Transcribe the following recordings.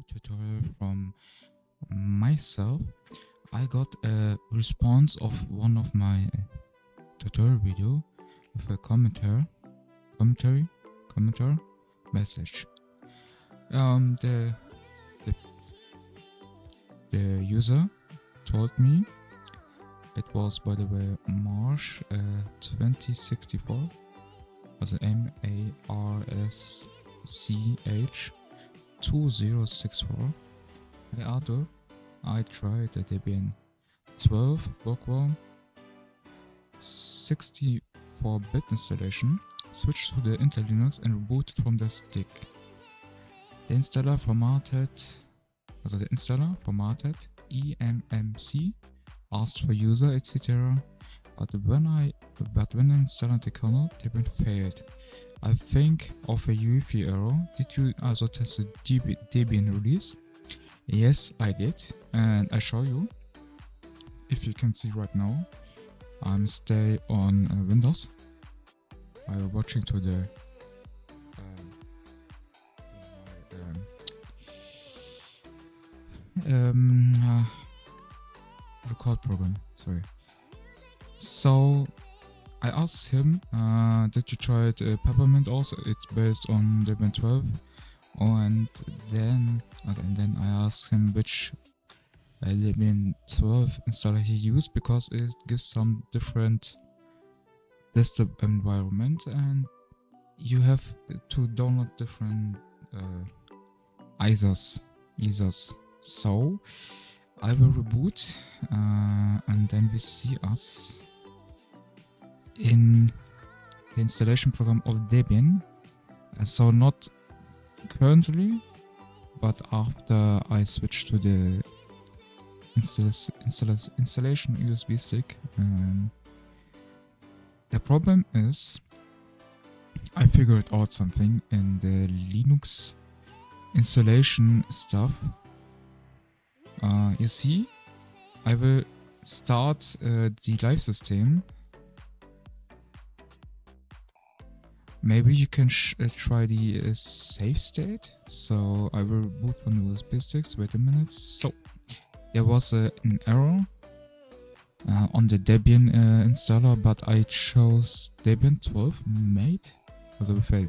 tutorial from myself. I got a response of one of my tutorial video with a commentar message. The user told me, it was by the way March 2064, also MARSCH 2064. Hey Arthur, I tried the Debian 12 bookworm 64-bit installation, switched to the Intel Linux and rebooted from the stick. The installer formatted EMMC, asked for user, etc. But when I installed the kernel, Debian failed. I think of a UEFI error. Did you also test the Debian release? Yes, I did, and I show you. If you can see right now, I'm stay on Windows. I'm watching to the record program. Sorry. So I asked him, did you try Peppermint also? It's based on Debian 12. And then I asked him which Debian 12 installer he used, because it gives some different desktop environment and you have to download different ISOs. So I will reboot and then we see us in the installation program of Debian. So not currently, but after I switch to the installation USB stick. The problem is, I figured out something in the Linux installation stuff. You see, I will start the live system. Maybe you can try the save state. So I will boot from the USB sticks. Wait a minute. So there was an error on the Debian installer, but I chose Debian 12 made. Also with a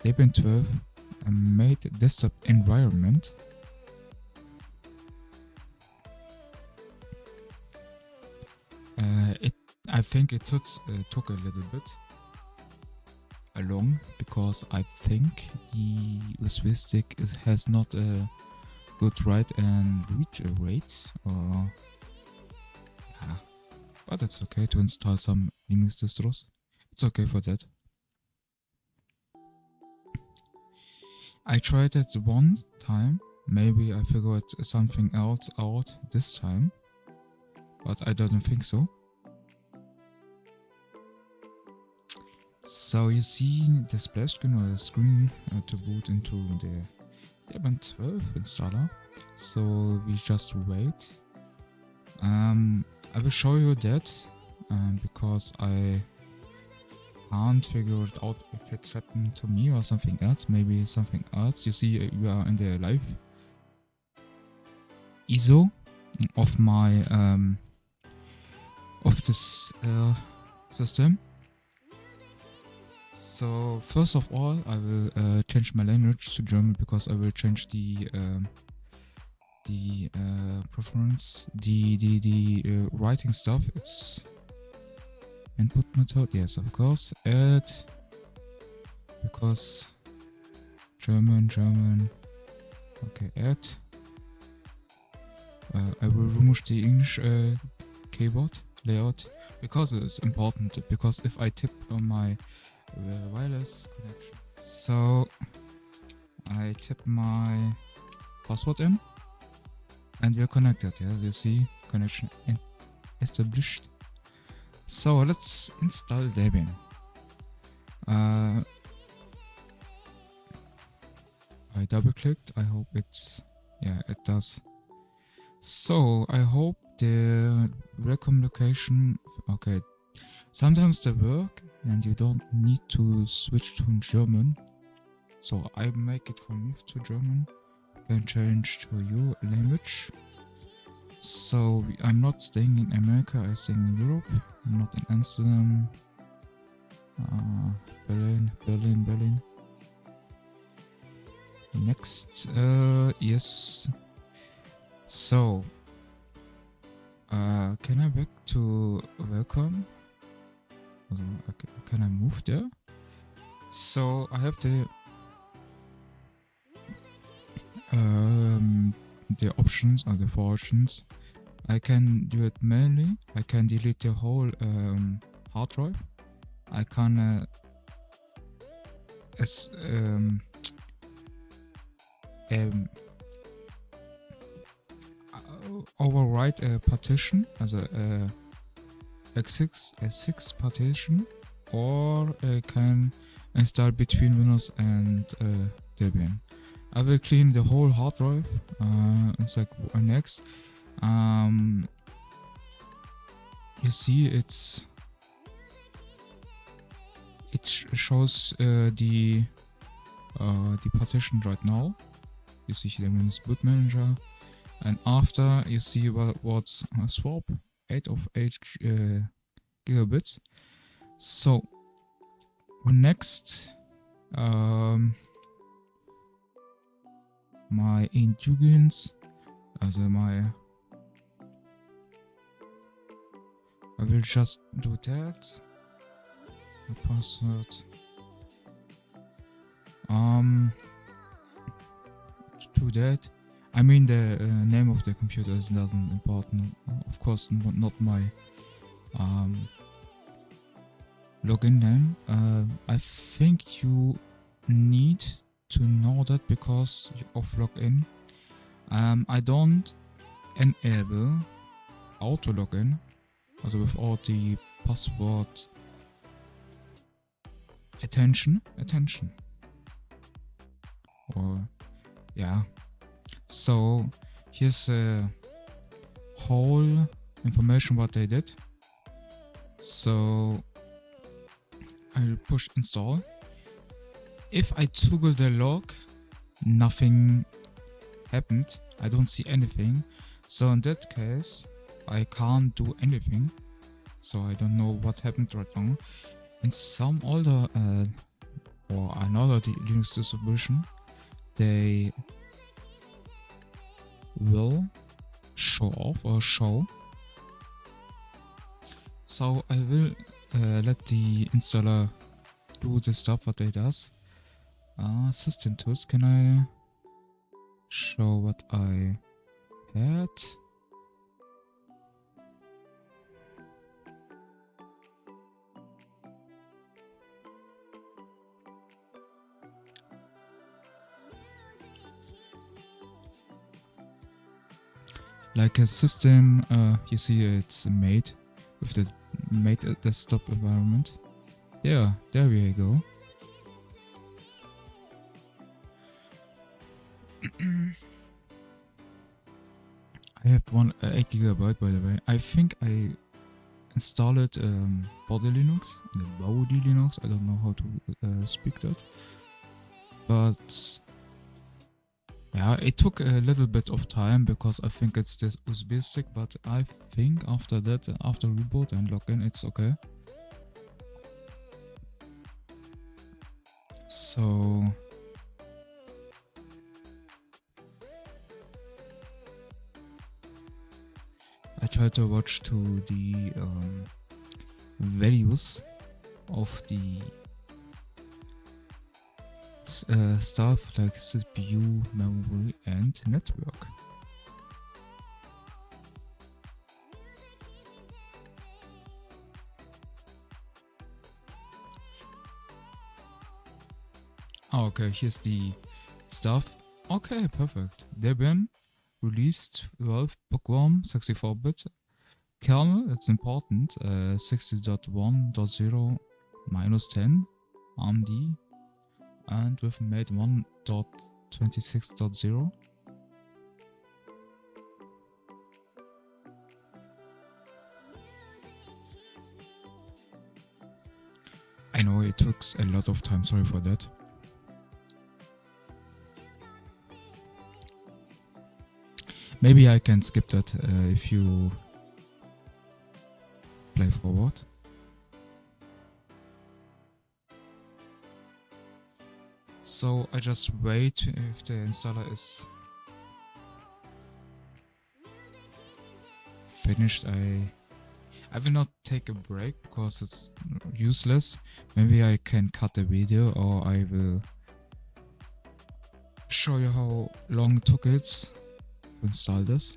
Debian 12 made desktop environment. I think it took a little bit long, because I think the USB stick has not a good write and read rate, or yeah, but it's okay to install some Linux distros. It's okay for that. I tried it one time. Maybe I figured something else out this time, but I don't think so. So you see the splash screen, or the screen to boot into the Debian 12 installer. So we just wait. I will show you that because I can't figure it out if it's happened to me or something else. Maybe something else. You see, we are in the live ISO of my of this system. So first of all, I will change my language to German, because I will change the preference, the writing stuff. It's input method, yes, of course. Add, because German. Okay, add. I will remove the English keyboard layout, because it's important. Because if I tip on my wireless connection, so I tip my password in and we're connected. Yeah, you see, connection established. So let's install Debian. I double clicked. I hope it does. So I hope the welcome location. Okay, sometimes they work and you don't need to switch to German. So I make it from Move to German, can change to your language. So I'm not staying in America, I'm staying in Europe. I'm not in Amsterdam. Berlin. Next, yes. So, can I back to welcome? Can I move there? So I have the options, or the four options. I can do it manually. I can delete the whole hard drive. I can overwrite a partition as a x6 partition, or I can install between Windows and Debian. I will clean the whole hard drive. It's like next. You see, it shows the partition right now. You see the Windows Boot Manager, and after you see what's swap 8 of 8 gigabits. So next, my indulgence, as I will just do that. The password. To that, I mean the name of the computer doesn't important. Of course, not my login name. I think you need to know that because of login. I don't enable auto login, also without the password attention. Or yeah. So here's a whole information what they did. So I'll push install. If I toggle the log, nothing happened. I don't see anything. So in that case, I can't do anything. So I don't know what happened right now. In some older or another Linux distribution, they will show off or show. So I will let the installer do the stuff what they does. System tools, can I show what I had? Like a system, you see it's made with the made desktop environment. There we go. I have 8 GB by the way. I think I installed Body Linux, I don't know how to speak that, but yeah, it took a little bit of time because I think it's this USB stick, but I think after that, after reboot and login, it's okay. So I try to watch to the values of the stuff like CPU, memory and network. Okay, here's the stuff. Okay, perfect. Debian released 12, bookworm 64-bit, kernel, that's important, 60.1.0 -10 AMD, and we've made 1.26.0. I know it took a lot of time, sorry for that. Maybe I can skip that if you play forward. So I just wait if the installer is finished. I will not take a break because it's useless. Maybe I can cut the video, or I will show you how long it took it to install this.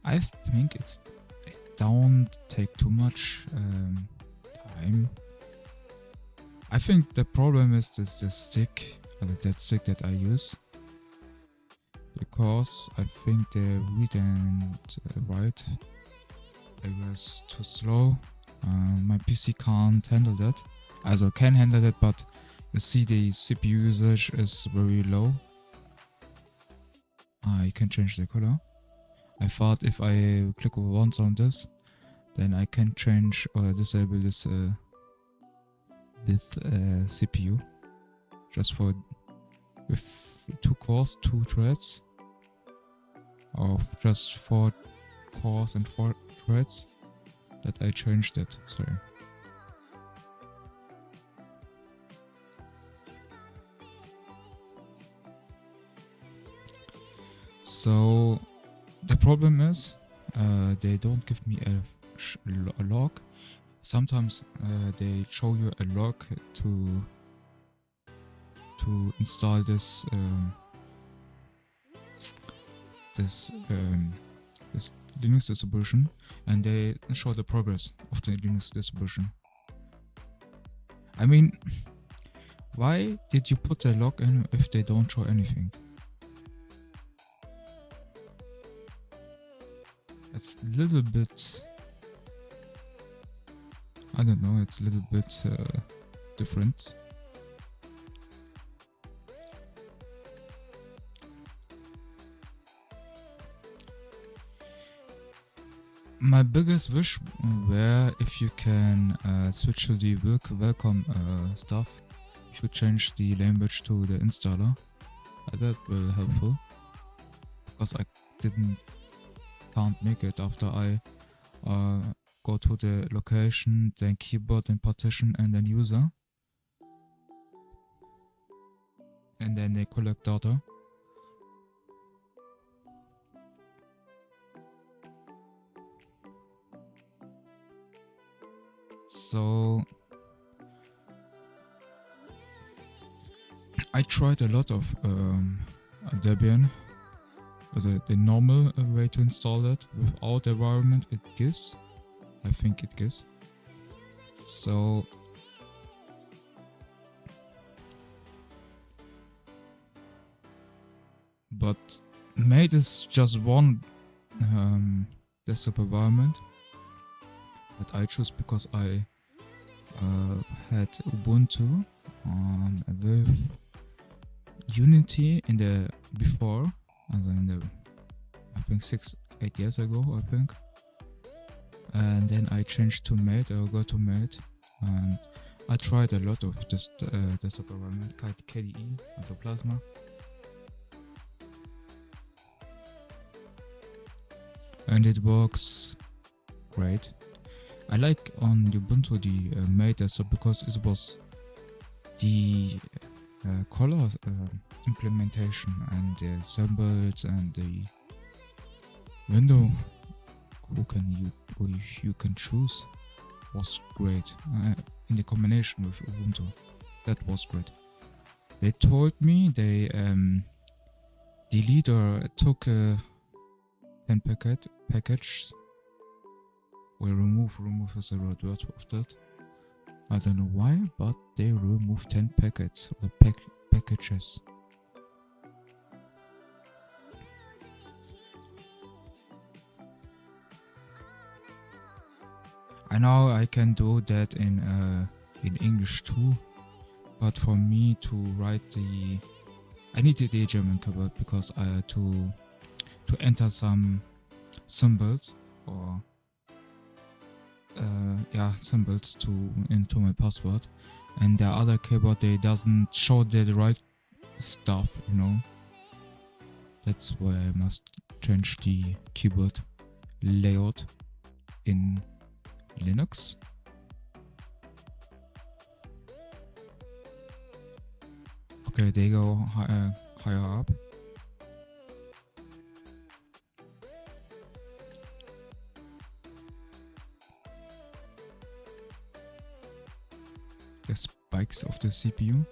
I think it don't take too much time. I think the problem is the stick, that stick that I use, because I think the read and write it was too slow. My PC can't handle that. Also can handle it, but you see the CPU usage is very low. I can change the color. I thought if I click once on this, then I can change or disable this CPU just for with 2 cores, 2 threads, or just 4 cores and 4 threads. That I changed it. Sorry. So the problem is they don't give me a log. Sometimes they show you a log to install this this Linux distribution, and they show the progress of the Linux distribution. I mean, why did you put a log in if they don't show anything? It's a little bit, I don't know, it's a little bit different. My biggest wish were if you can switch to the welcome stuff, if you change the language to the installer. That will be helpful, because I can't make it after I go to the location, then keyboard, then partition, and then user, and then they collect data. So I tried a lot of Debian, the normal way to install it without the environment it gives. I think it gives. So but made is just one desktop environment that I choose because I had Ubuntu with Unity in the before, in the I think 6-8 years ago, I think, and then I changed to Mate. I got to Mate, and I tried a lot of this desktop environment, KDE, also Plasma. And it works great. I like on Ubuntu the Mate desktop because it was the color implementation and the symbols and the window you can choose was great in the combination with Ubuntu. That was great. They told me the leader took 10 packages. We remove is the right word of that. I don't know why, but they removed 10 packets or packages. I know I can do that in English too, but for me to write I needed the German keyboard because to enter some symbols or symbols into my password, and the other keyboard they doesn't show the right stuff, you know. That's why I must change the keyboard layout in Linux. Okay, they go higher up. The spikes of the CPU.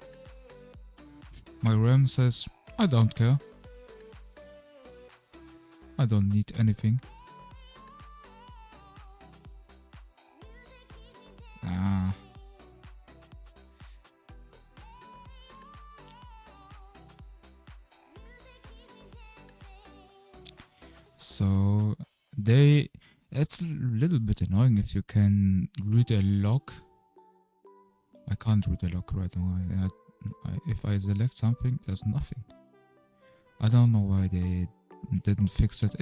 My RAM says, I don't care. I don't need anything. Ah. So it's a little bit annoying if you can read a log. I can't read a log right now. If I select something, there's nothing. I don't know why they didn't fix it.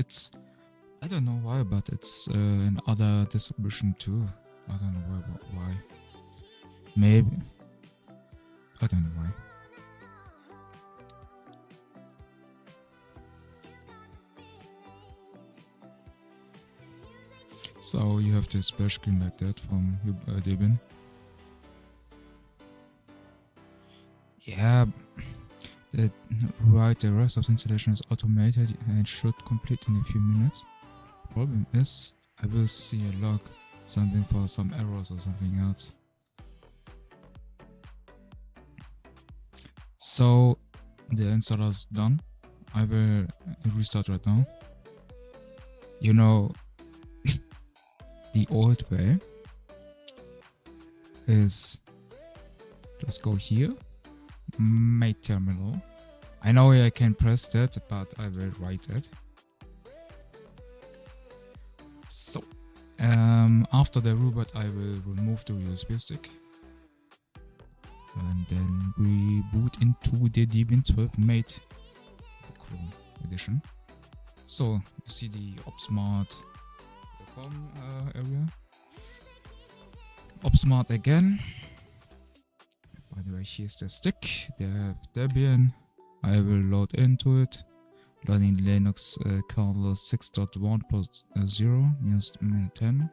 I don't know why, but it's in other distribution too. I don't know why. Maybe. I don't know why. So you have this splash screen like that from Debian. Yeah, the rest of the installation is automated and should complete in a few minutes. Problem is, I will see a log, something for some errors or something else. So the installer is done. I will restart right now. You know, the old way is just go here, make terminal. I know I can press that, but I will write it. So after the reboot, I will remove the USB stick and then reboot into the Debian 12 made bookworm edition. So you see the opsmart.com area. Opsmart again. By the way, here's the stick. They have Debian. I will load into it. Running Linux kernel 6.1.0 minus 10.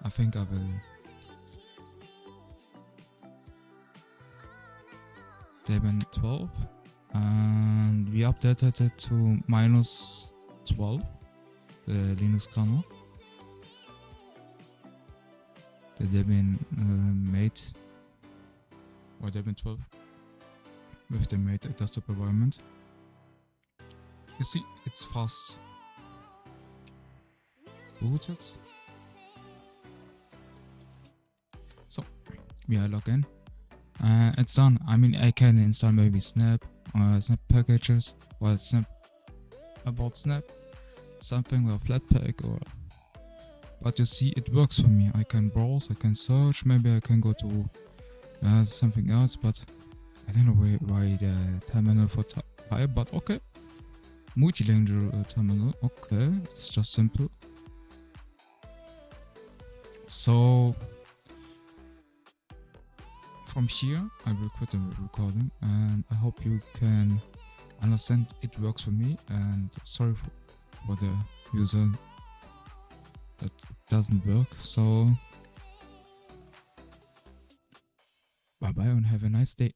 I think I will Debian 12, and we updated it to minus 12, the Linux kernel. The Debian made, or Debian 12, with the made desktop environment. You see, it's fast booted. So we are logged in. It's done. I mean, I can install maybe Snap or Snap packages or Snap about Snap, something or Flatpak or. But you see, it works for me. I can browse, I can search. Maybe I can go to something else, but I don't know why the terminal for type. But okay, multilingual terminal. Okay, it's just simple. So. From here, I will quit the recording, and I hope you can understand it works for me, and sorry for the user that it doesn't work. So bye bye and have a nice day.